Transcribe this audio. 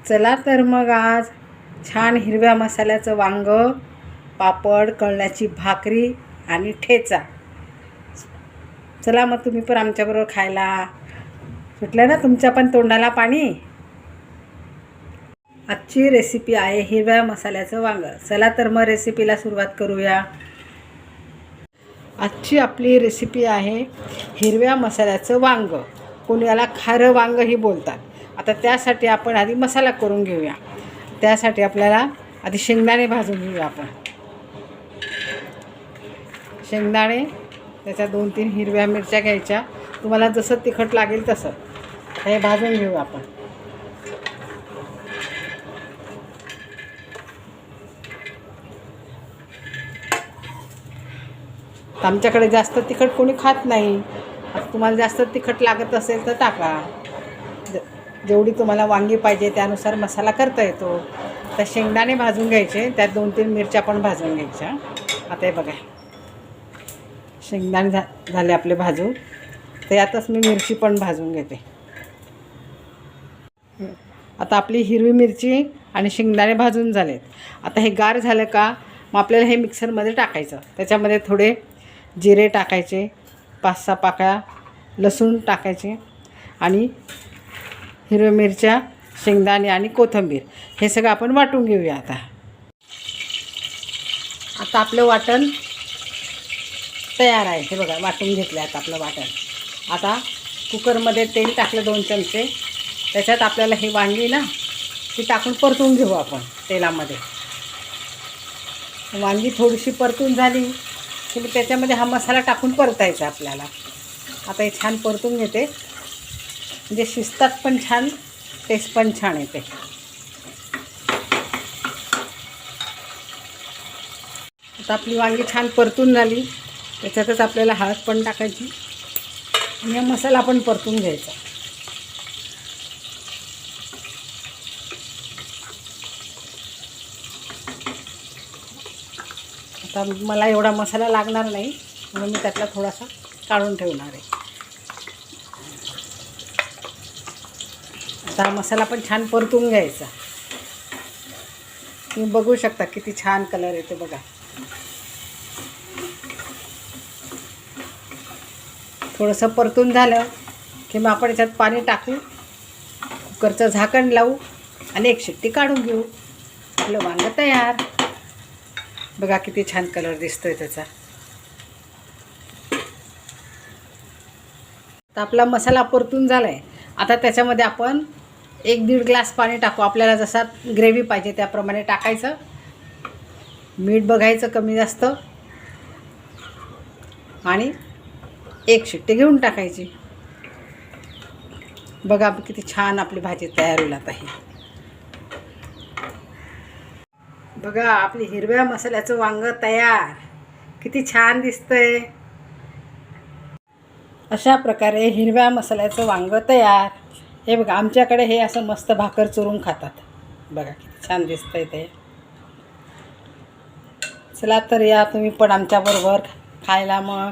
चला तर मग आज छान हिरव्या मसाल्याचं वांग, पापड, कळण्याची भाकरी आणि ठेचा. चला मग तुम्ही पण आमच्याबरोबर खायला. सुटलं ना तुमच्या पण तोंडाला पाणी. आजची रेसिपी आहे हिरव्या मसाल्याचं वांग. चला तर मग रेसिपीला सुरुवात करूया. आजची आपली रेसिपी आहे हिरव्या मसाल्याचं वांग. कोणी याला खारं वांगही बोलतात. आता त्यासाठी आपण आधी मसाला करून घेऊया. त्यासाठी आपल्याला आधी शेंगदाणे भाजून घेऊया. आपण शेंगदाणे, त्याच्या 2-3 हिरव्या मिरच्या घ्यायच्या. तुम्हाला जसं तिखट लागेल तसं. हे भाजून घेऊया आपण. आमच्याकडे जास्त तिखट कोणी खात नाही. तुम्हाला जास्त तिखट लागत असेल तर टाका. जेवढी तुम्हाला वांगी पाहिजे त्यानुसार मसाला करता येतो. तर शेंगदाणे भाजून घ्यायचे, त्यात 2-3 मिरच्या पण भाजून घ्यायच्या. आता हे बघा, शेंगदाणे झाले आपले भाजून. तर यातच मी मिरची पण भाजून घेते. आता आपली हिरवी मिरची आणि शेंगदाणे भाजून झालेत. आता हे गार झालं का मग आपल्याला हे मिक्सरमध्ये टाकायचं. त्याच्यामध्ये थोडे जिरे टाकायचे, 5-6 पाकळ्या लसूण टाकायचे आणि हिरव्या मिरच्या, शेंगदाणे आणि कोथिंबीर हे सगळं आपण वाटून घेऊया. आता आपलं वाटण तयार आहे. हे बघा, वाटून घेतलं आता आपलं वाटण. आता कुकरमध्ये तेल टाकलं 2 चमचे. त्याच्यात आपल्याला हे वांगी ना ती टाकून परतून घेऊ आपण तेलामध्ये. वांगी थोडीशी परतून झाली की मग त्याच्यामध्ये हा मसाला टाकून परतायचा आपल्याला. आता हे छान परतून घेते, म्हणजे शिजतात पण छान, टेस्ट पण छान येते. आता आपली वांगी छान परतून झाली. त्याच्यातच आपल्याला हळद पण टाकायची आणि हा मसाला पण परतून घ्यायचा. आता मला एवढा मसाला लागणार नाही म्हणून मी त्यातला थोडासा काढून ठेवणार आहे. आता मसाला पण छान परतून घ्यायचा. तुम्ही बघू शकता किती छान कलर येते बघा. थोडंसं परतून झालं की मग आपण याच्यात पाणी टाकू, कुकरचं झाकण लावू आणि 1 शिट्टी काढून घेऊ. आपलं वांगं तयार. बघा किती छान कलर दिसतोय त्याचा. तर आपला मसाला परतून झाला आहे. आता त्याच्यामध्ये आपण 1-1.5 ग्लास पाणी टाकू. आपल्याला जसा ग्रेव्ही पाहिजे त्याप्रमाणे टाकायचं. मीठ बघायचं कमी जास्त आणि 1 शिट्टी घेऊन टाकायची. बघा किती छान आपली भाजी तयार होईल. आता ही बघा, आपली हिरव्या मसाल्याचं वांग तयार. किती छान दिसतंय. अशा प्रकारे हिरव्या मसाल्याचं वांग तयार. हे बघा, आमच्याकडे हे असं मस्त भाकर चुरून खातात. बघा किती छान दिसतंय ते. चला तर या तुम्ही पण आमच्याबरोबर खायला मग.